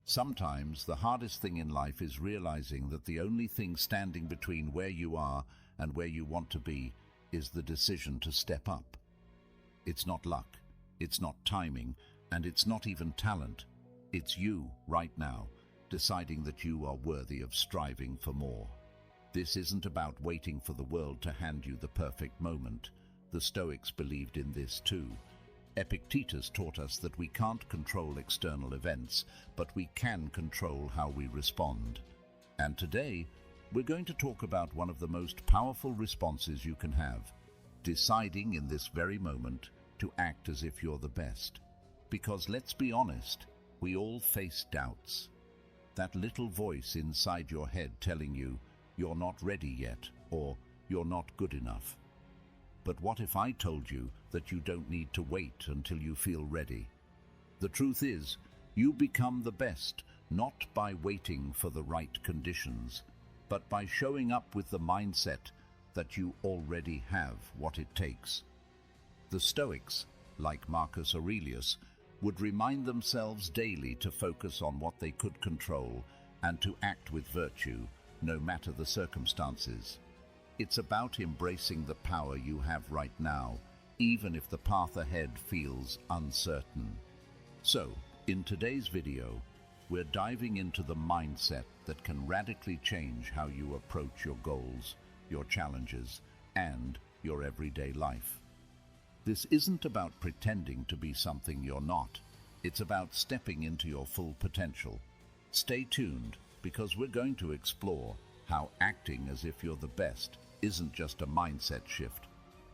Sometimes the hardest thing in life is realizing that the only thing standing between where you are and where you want to be is the decision to step up. It's not luck, it's not timing, and it's not even talent. It's you, right now, deciding that you are worthy of striving for more. This isn't about waiting for the world to hand you the perfect moment. The Stoics believed in this too. Epictetus taught us that we can't control external events, but we can control how we respond. And today, we're going to talk about one of the most powerful responses you can have, deciding in this very moment to act as if you're the best. Because let's be honest, we all face doubts. That little voice inside your head telling you you're not ready yet, or you're not good enough. But what if I told you that you don't need to wait until you feel ready? The truth is, you become the best, not by waiting for the right conditions, but by showing up with the mindset that you already have what it takes. The Stoics, like Marcus Aurelius, would remind themselves daily to focus on what they could control and to act with virtue, no matter the circumstances. It's about embracing the power you have right now, even if the path ahead feels uncertain. So, in today's video, we're diving into the mindset that can radically change how you approach your goals, your challenges, and your everyday life. This isn't about pretending to be something you're not. It's about stepping into your full potential. Stay tuned, because we're going to explore how acting as if you're the best isn't just a mindset shift,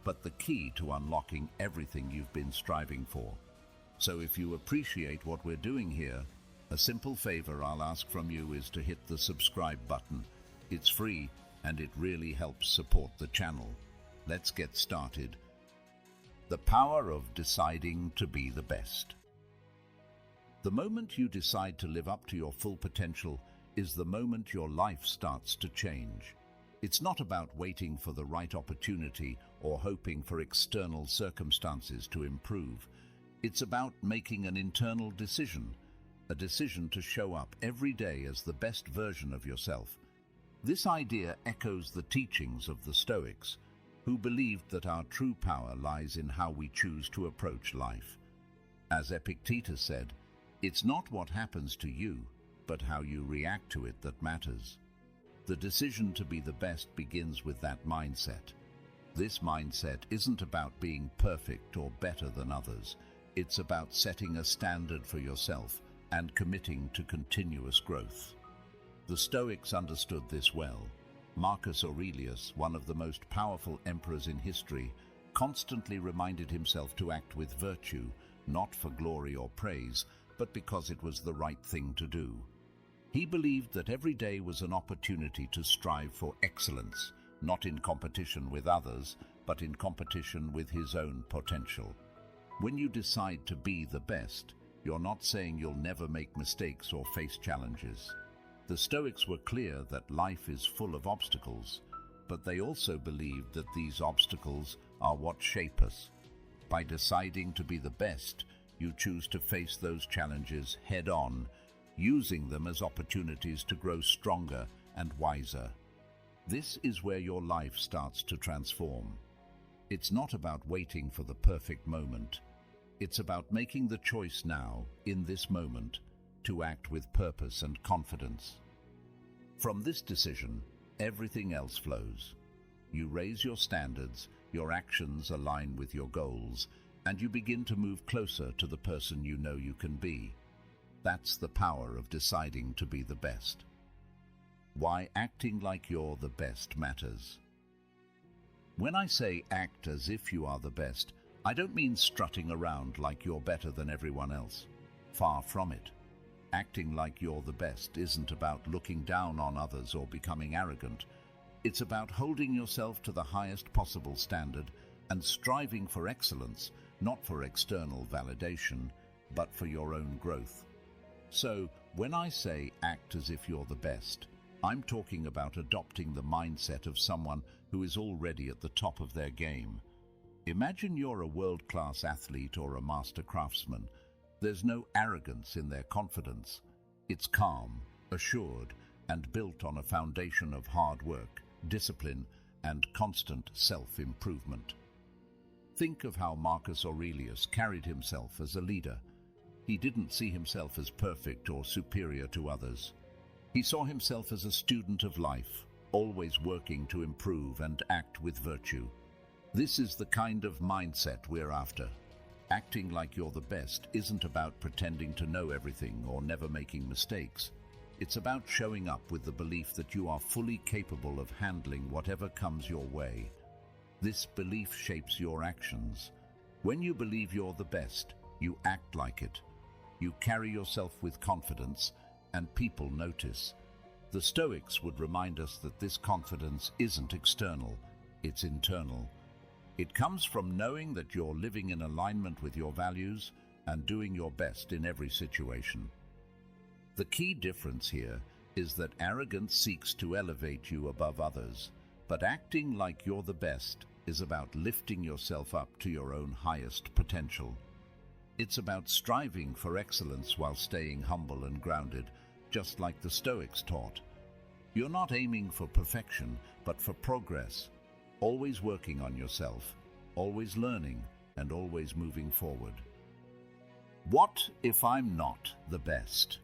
but the key to unlocking everything you've been striving for. So if you appreciate what we're doing here, a simple favor I'll ask from you is to hit the subscribe button. It's free and it really helps support the channel. Let's get started. The power of deciding to be the best. The moment you decide to live up to your full potential is the moment your life starts to change. It's not about waiting for the right opportunity or hoping for external circumstances to improve. It's about making an internal decision, a decision to show up every day as the best version of yourself. This idea echoes the teachings of the Stoics, who believed that our true power lies in how we choose to approach life. As Epictetus said, it's not what happens to you, but how you react to it that matters. The decision to be the best begins with that mindset. This mindset isn't about being perfect or better than others. It's about setting a standard for yourself and committing to continuous growth. The Stoics understood this well. Marcus Aurelius, one of the most powerful emperors in history, constantly reminded himself to act with virtue, not for glory or praise, but because it was the right thing to do. He believed that every day was an opportunity to strive for excellence, not in competition with others, but in competition with his own potential. When you decide to be the best, you're not saying you'll never make mistakes or face challenges. The Stoics were clear that life is full of obstacles, but they also believed that these obstacles are what shape us. By deciding to be the best, you choose to face those challenges head-on, using them as opportunities to grow stronger and wiser. This is where your life starts to transform. It's not about waiting for the perfect moment. It's about making the choice now, in this moment, to act with purpose and confidence. From this decision, everything else flows. You raise your standards, your actions align with your goals, and you begin to move closer to the person you know you can be. That's the power of deciding to be the best. Why acting like you're the best matters. When I say act as if you are the best, I don't mean strutting around like you're better than everyone else. Far from it. Acting like you're the best isn't about looking down on others or becoming arrogant. It's about holding yourself to the highest possible standard and striving for excellence, not for external validation, but for your own growth. So, when I say act as if you're the best, I'm talking about adopting the mindset of someone who is already at the top of their game. Imagine you're a world-class athlete or a master craftsman. There's no arrogance in their confidence. It's calm, assured, and built on a foundation of hard work, discipline, and constant self-improvement. Think of how Marcus Aurelius carried himself as a leader. He didn't see himself as perfect or superior to others. He saw himself as a student of life, always working to improve and act with virtue. This is the kind of mindset we're after. Acting like you're the best isn't about pretending to know everything or never making mistakes. It's about showing up with the belief that you are fully capable of handling whatever comes your way. This belief shapes your actions. When you believe you're the best, you act like it. You carry yourself with confidence, and people notice. The Stoics would remind us that this confidence isn't external, it's internal. It comes from knowing that you're living in alignment with your values and doing your best in every situation. The key difference here is that arrogance seeks to elevate you above others, but acting like you're the best is about lifting yourself up to your own highest potential. It's about striving for excellence while staying humble and grounded, just like the Stoics taught. You're not aiming for perfection, but for progress, always working on yourself, always learning, and always moving forward. What if I'm not the best?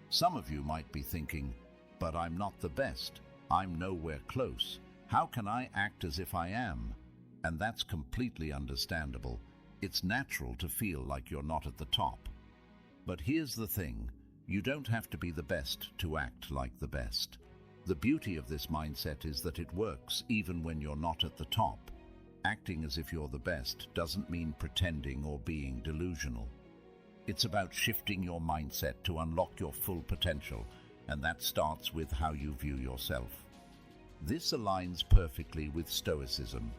Some of you might be thinking, but I'm not the best. I'm nowhere close. How can I act as if I am? And that's completely understandable. It's natural to feel like you're not at the top. But here's the thing, you don't have to be the best to act like the best. The beauty of this mindset is that it works even when you're not at the top. Acting as if you're the best doesn't mean pretending or being delusional. It's about shifting your mindset to unlock your full potential, and that starts with how you view yourself. This aligns perfectly with Stoicism.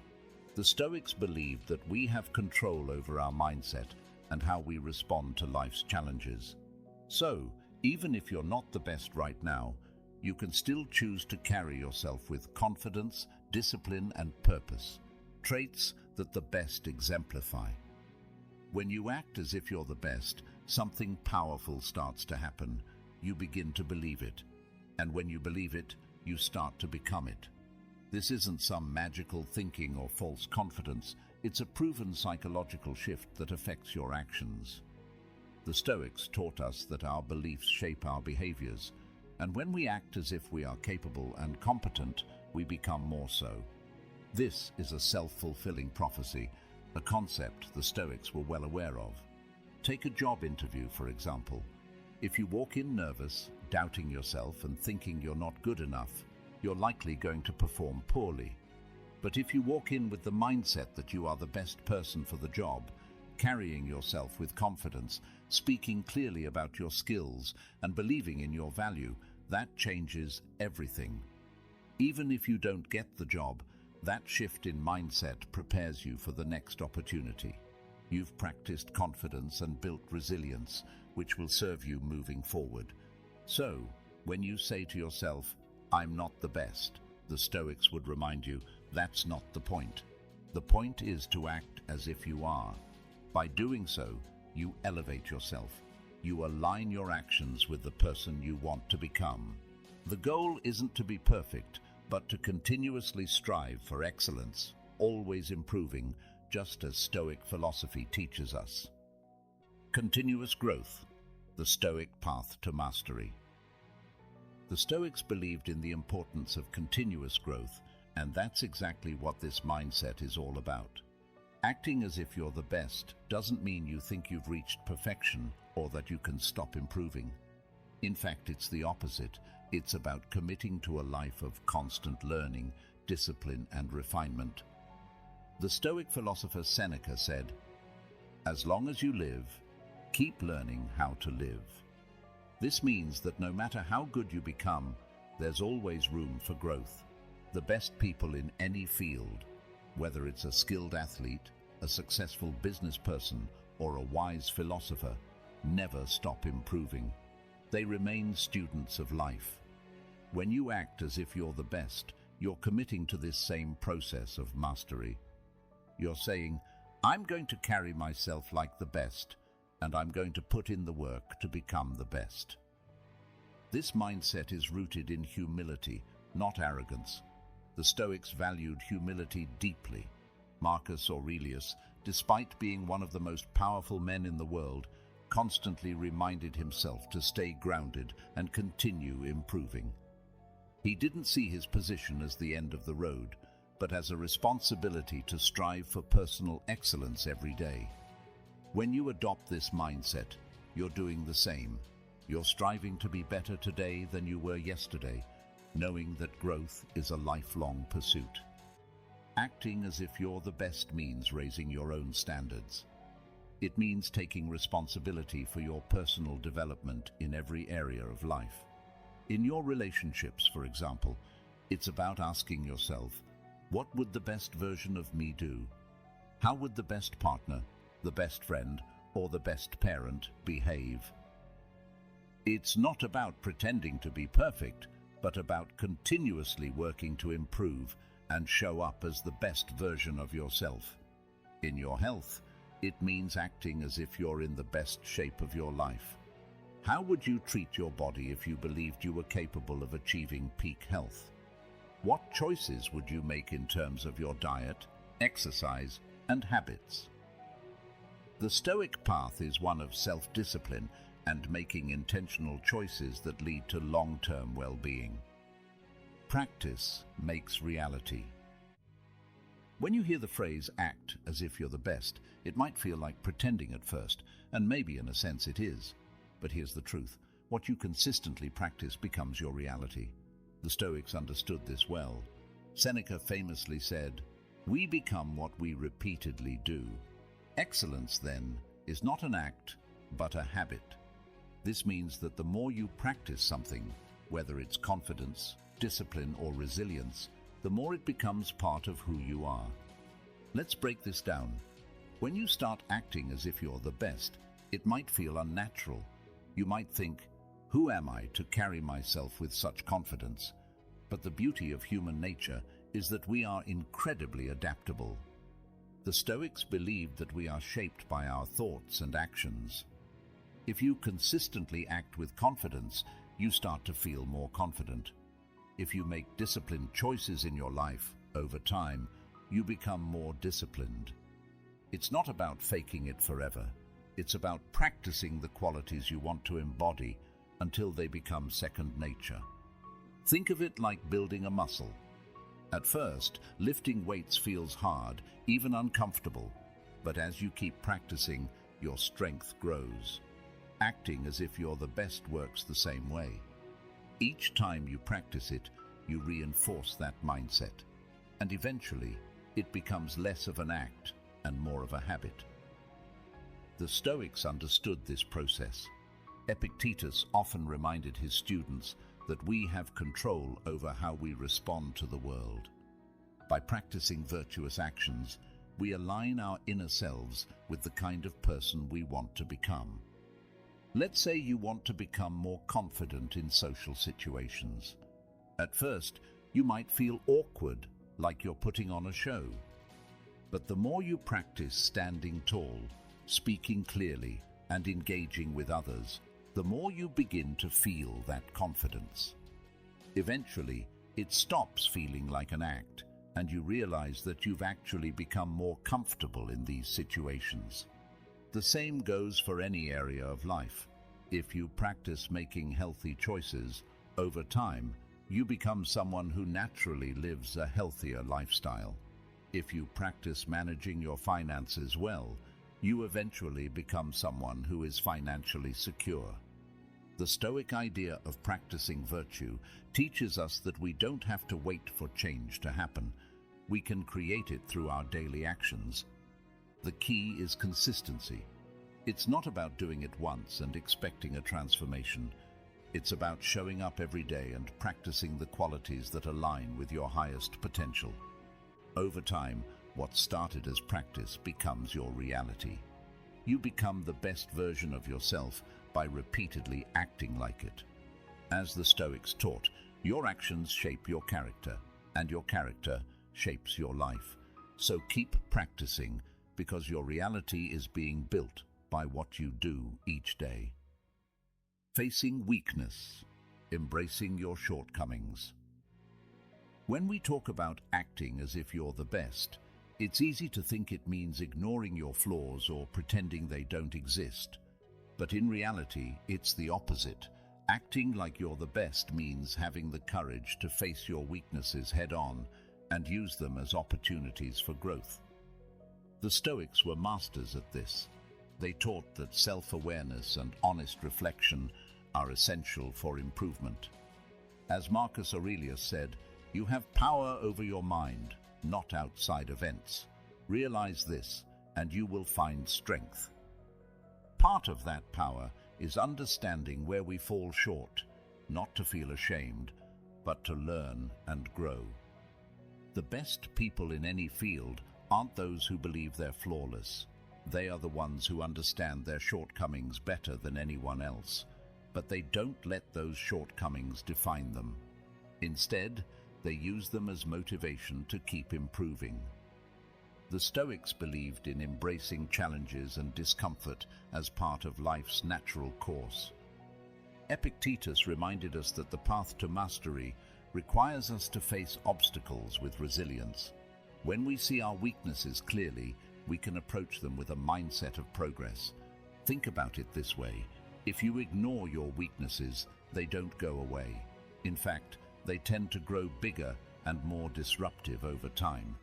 The Stoics believed that we have control over our mindset and how we respond to life's challenges. So, even if you're not the best right now, you can still choose to carry yourself with confidence, discipline, and purpose, traits that the best exemplify. When you act as if you're the best, something powerful starts to happen. You begin to believe it. And when you believe it, you start to become it. This isn't some magical thinking or false confidence. It's a proven psychological shift that affects your actions. The Stoics taught us that our beliefs shape our behaviors, and when we act as if we are capable and competent, we become more so. This is a self-fulfilling prophecy, a concept the Stoics were well aware of. Take a job interview, for example. If you walk in nervous, doubting yourself and thinking you're not good enough, you're likely going to perform poorly. But if you walk in with the mindset that you are the best person for the job, carrying yourself with confidence, speaking clearly about your skills, and believing in your value, that changes everything. Even if you don't get the job, that shift in mindset prepares you for the next opportunity. You've practiced confidence and built resilience, which will serve you moving forward. So, when you say to yourself, "I'm not the best," the Stoics would remind you, that's not the point. The point is to act as if you are. By doing so, you elevate yourself. You align your actions with the person you want to become. The goal isn't to be perfect, but to continuously strive for excellence, always improving, just as Stoic philosophy teaches us. Continuous growth, the Stoic path to mastery. The Stoics believed in the importance of continuous growth, and that's exactly what this mindset is all about. Acting as if you're the best doesn't mean you think you've reached perfection or that you can stop improving. In fact, it's the opposite. It's about committing to a life of constant learning, discipline, and refinement. The Stoic philosopher Seneca said, "As long as you live, keep learning how to live." This means that no matter how good you become, there's always room for growth. The best people in any field, whether it's a skilled athlete, a successful business person, or a wise philosopher, never stop improving. They remain students of life. When you act as if you're the best, you're committing to this same process of mastery. You're saying, "I'm going to carry myself like the best," and I'm going to put in the work to become the best. This mindset is rooted in humility, not arrogance. The Stoics valued humility deeply. Marcus Aurelius, despite being one of the most powerful men in the world, constantly reminded himself to stay grounded and continue improving. He didn't see his position as the end of the road, but as a responsibility to strive for personal excellence every day. When you adopt this mindset, you're doing the same. You're striving to be better today than you were yesterday, knowing that growth is a lifelong pursuit. Acting as if you're the best means raising your own standards. It means taking responsibility for your personal development in every area of life. In your relationships, for example, it's about asking yourself, what would the best version of me do? How would the best partner, the best friend, or the best parent behave? It's not about pretending to be perfect, but about continuously working to improve and show up as the best version of yourself. In your health, it means acting as if you're in the best shape of your life. How would you treat your body if you believed you were capable of achieving peak health? What choices would you make in terms of your diet, exercise, and habits? The Stoic path is one of self-discipline and making intentional choices that lead to long-term well-being. Practice makes reality. When you hear the phrase act as if you're the best, it might feel like pretending at first, and maybe in a sense it is. But here's the truth. What you consistently practice becomes your reality. The Stoics understood this well. Seneca famously said, "We become what we repeatedly do." Excellence, then, is not an act, but a habit. This means that the more you practice something, whether it's confidence, discipline, or resilience, the more it becomes part of who you are. Let's break this down. When you start acting as if you're the best, it might feel unnatural. You might think, who am I to carry myself with such confidence? But the beauty of human nature is that we are incredibly adaptable. The Stoics believed that we are shaped by our thoughts and actions. If you consistently act with confidence, you start to feel more confident. If you make disciplined choices in your life, over time, you become more disciplined. It's not about faking it forever. It's about practicing the qualities you want to embody until they become second nature. Think of it like building a muscle. At first, lifting weights feels hard, even uncomfortable, but as you keep practicing, your strength grows. Acting as if you're the best works the same way. Each time you practice it, you reinforce that mindset, and eventually, it becomes less of an act and more of a habit. The Stoics understood this process. Epictetus often reminded his students that we have control over how we respond to the world. By practicing virtuous actions, we align our inner selves with the kind of person we want to become. Let's say you want to become more confident in social situations. At first, you might feel awkward, like you're putting on a show. But the more you practice standing tall, speaking clearly, and engaging with others, the more you begin to feel that confidence. Eventually, it stops feeling like an act, and you realize that you've actually become more comfortable in these situations. The same goes for any area of life. If you practice making healthy choices, over time, you become someone who naturally lives a healthier lifestyle. If you practice managing your finances well, you eventually become someone who is financially secure. The Stoic idea of practicing virtue teaches us that we don't have to wait for change to happen. We can create it through our daily actions. The key is consistency. It's not about doing it once and expecting a transformation. It's about showing up every day and practicing the qualities that align with your highest potential. Over time, what started as practice becomes your reality. You become the best version of yourself by repeatedly acting like it. As the Stoics taught, your actions shape your character, and your character shapes your life. So keep practicing, because your reality is being built by by what you do each day. Facing weakness, embracing your shortcomings. When we talk about acting as if you're the best, it's easy to think it means ignoring your flaws or pretending they don't exist. But in reality, it's the opposite. Acting like you're the best means having the courage to face your weaknesses head-on and use them as opportunities for growth. The Stoics were masters at this. They taught that self-awareness and honest reflection are essential for improvement. As Marcus Aurelius said, "You have power over your mind, not outside events. Realize this, and you will find strength." Part of that power is understanding where we fall short, not to feel ashamed, but to learn and grow. The best people in any field aren't those who believe they're flawless. They are the ones who understand their shortcomings better than anyone else, but they don't let those shortcomings define them. Instead, they use them as motivation to keep improving. The Stoics believed in embracing challenges and discomfort as part of life's natural course. Epictetus reminded us that the path to mastery requires us to face obstacles with resilience. When we see our weaknesses clearly, we can approach them with a mindset of progress. Think about it this way: if you ignore your weaknesses, they don't go away. In fact, they tend to grow bigger and more disruptive over time.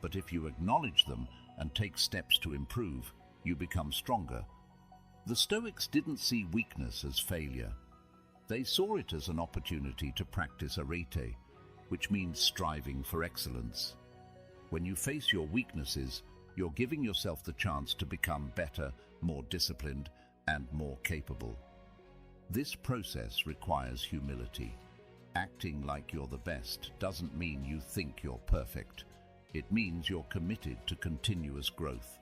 But if you acknowledge them and take steps to improve, you become stronger. The Stoics didn't see weakness as failure. They saw it as an opportunity to practice Warrior.the, which means striving for excellence. When you face your weaknesses, you're giving yourself the chance to become better, more disciplined, and more capable. This process requires humility. Acting like you're the best doesn't mean you think you're perfect. It means you're committed to continuous growth.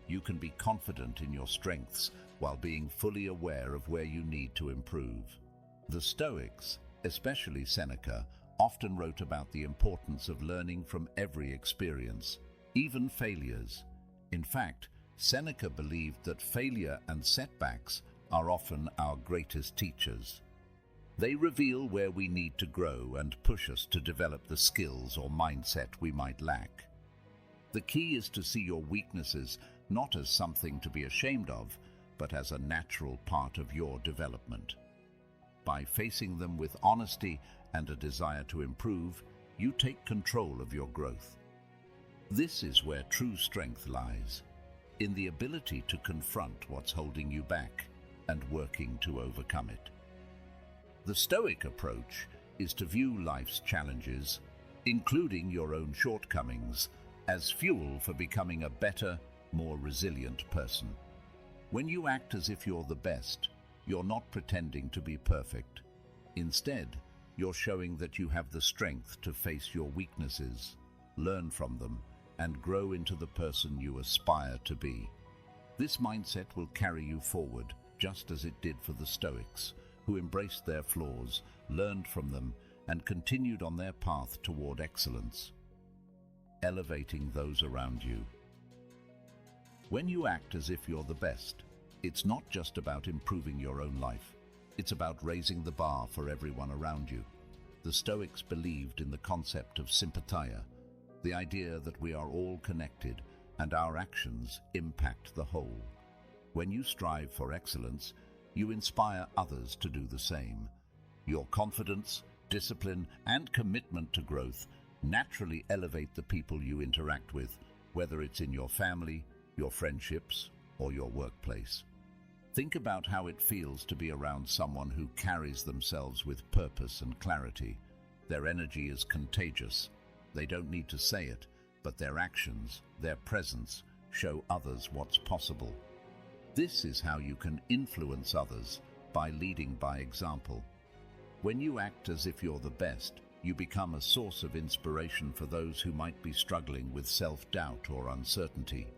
You can be confident in your strengths while being fully aware of where you need to improve. The Stoics, especially Seneca, often wrote about the importance of learning from every experience, even failures. In fact, Seneca believed that failure and setbacks are often our greatest teachers. They reveal where we need to grow and push us to develop the skills or mindset we might lack. The key is to see your weaknesses not as something to be ashamed of, but as a natural part of your development. By facing them with honesty and a desire to improve, you take control of your growth. This is where true strength lies, in the ability to confront what's holding you back and working to overcome it. The Stoic approach is to view life's challenges, including your own shortcomings, as fuel for becoming a better, more resilient person. When you act as if you're the best, you're not pretending to be perfect. Instead, you're showing that you have the strength to face your weaknesses, learn from them, and grow into the person you aspire to be. This mindset will carry you forward, just as it did for the Stoics, who embraced their flaws, learned from them, and continued on their path toward excellence. Elevating those around you. When you act as if you're the best, it's not just about improving your own life. It's about raising the bar for everyone around you. The Stoics believed in the concept of sympatheia, the idea that we are all connected and our actions impact the whole. When you strive for excellence, you inspire others to do the same. Your confidence, discipline, and commitment to growth naturally elevate the people you interact with, whether it's in your family, your friendships, or your workplace. Think about how it feels to be around someone who carries themselves with purpose and clarity. Their energy is contagious. They don't need to say it, but their actions, their presence, show others what's possible. This is how you can influence others, by leading by example. When you act as if you're the best, you become a source of inspiration for those who might be struggling with self-doubt or uncertainty.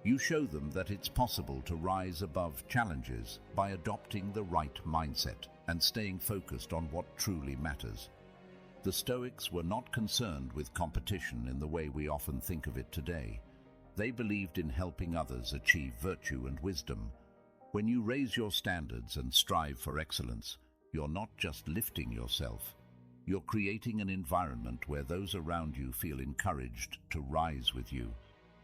You show them that it's possible to rise above challenges by adopting the right mindset and staying focused on what truly matters. The Stoics were not concerned with competition in the way we often think of it today. They believed in helping others achieve virtue and wisdom, When you raise your standards and strive for excellence, you're not just lifting yourself, you're creating an environment where those around you feel encouraged to rise with you.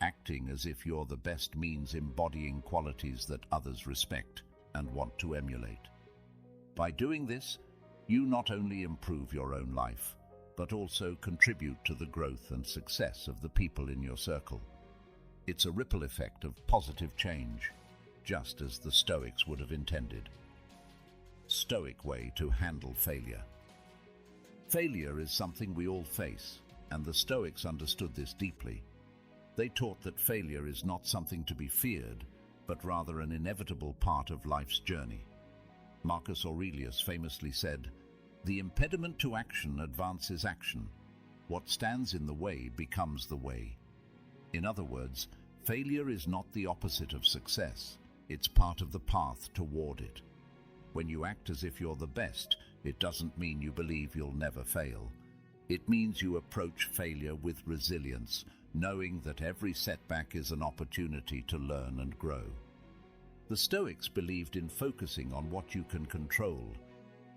Acting as if you're the best means embodying qualities that others respect and want to emulate. By doing this, you not only improve your own life, but also contribute to the growth and success of the people in your circle. It's a ripple effect of positive change, just as the Stoics would have intended. Stoic way to handle failure. Failure is something we all face, and the Stoics understood this deeply. They taught that failure is not something to be feared, but rather an inevitable part of life's journey. Marcus Aurelius famously said, "The impediment to action advances action. What stands in the way becomes the way." In other words, failure is not the opposite of success, it's part of the path toward it. When you act as if you're the best, it doesn't mean you believe you'll never fail. It means you approach failure with resilience, knowing that every setback is an opportunity to learn and grow. The Stoics believed in focusing on what you can control.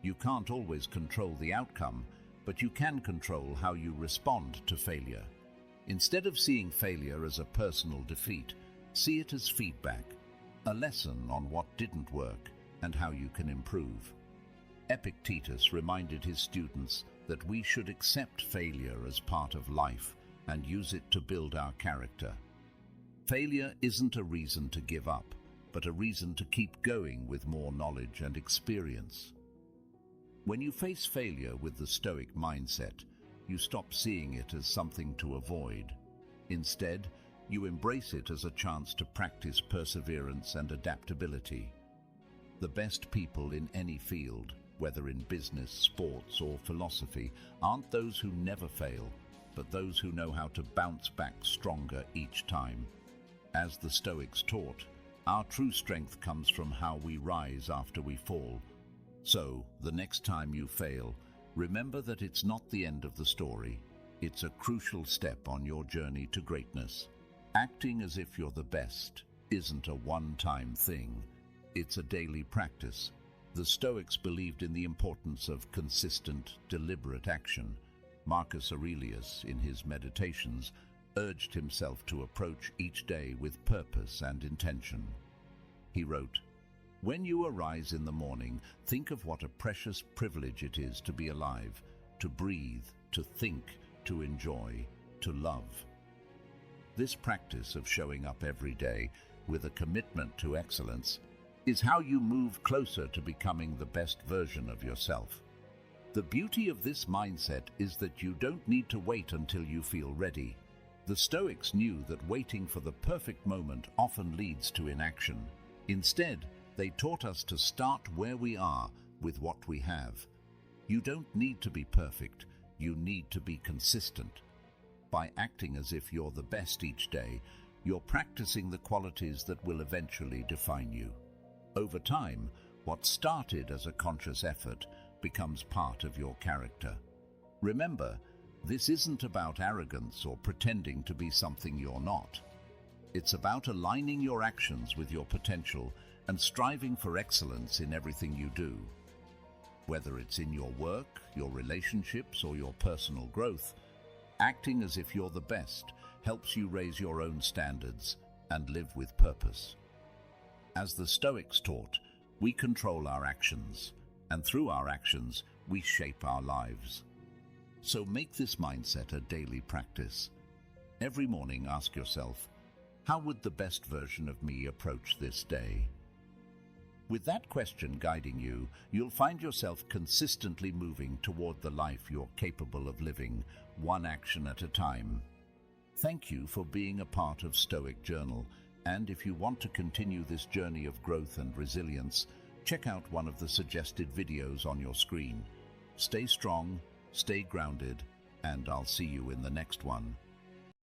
You can't always control the outcome, but you can control how you respond to failure. Instead of seeing failure as a personal defeat, see it as feedback, a lesson on what didn't work and how you can improve. Epictetus reminded his students that we should accept failure as part of life and use it to build our character. Failure isn't a reason to give up, but a reason to keep going with more knowledge and experience. When you face failure with the Stoic mindset, you stop seeing it as something to avoid. Instead, you embrace it as a chance to practice perseverance and adaptability. The best people in any field, whether in business, sports, or philosophy, aren't those who never fail, but those who know how to bounce back stronger each time. As the Stoics taught, our true strength comes from how we rise after we fall. So, the next time you fail, remember that it's not the end of the story. It's a crucial step on your journey to greatness. Acting as if you're the best isn't a one-time thing. It's a daily practice. The Stoics believed in the importance of consistent, deliberate action. Marcus Aurelius, in his Meditations, urged himself to approach each day with purpose and intention. He wrote, "When you arise in the morning, think of what a precious privilege it is to be alive, to breathe, to think, to enjoy, to love." This practice of showing up every day with a commitment to excellence is how you move closer to becoming the best version of yourself. The beauty of this mindset is that you don't need to wait until you feel ready. The Stoics knew that waiting for the perfect moment often leads to inaction. Instead, they taught us to start where we are with what we have. You don't need to be perfect, you need to be consistent. By acting as if you're the best each day, you're practicing the qualities that will eventually define you. Over time, what started as a conscious effort becomes part of your character. Remember, this isn't about arrogance or pretending to be something you're not. It's about aligning your actions with your potential and striving for excellence in everything you do. Whether it's in your work, your relationships, or your personal growth, acting as if you're the best helps you raise your own standards and live with purpose. As the Stoics taught, we control our actions, and through our actions, we shape our lives. So make this mindset a daily practice. Every morning, ask yourself, how would the best version of me approach this day? With that question guiding you, you'll find yourself consistently moving toward the life you're capable of living, one action at a time. Thank you for being a part of Stoic Journal, and if you want to continue this journey of growth and resilience, check out one of the suggested videos on your screen. Stay strong, stay grounded, and I'll see you in the next one.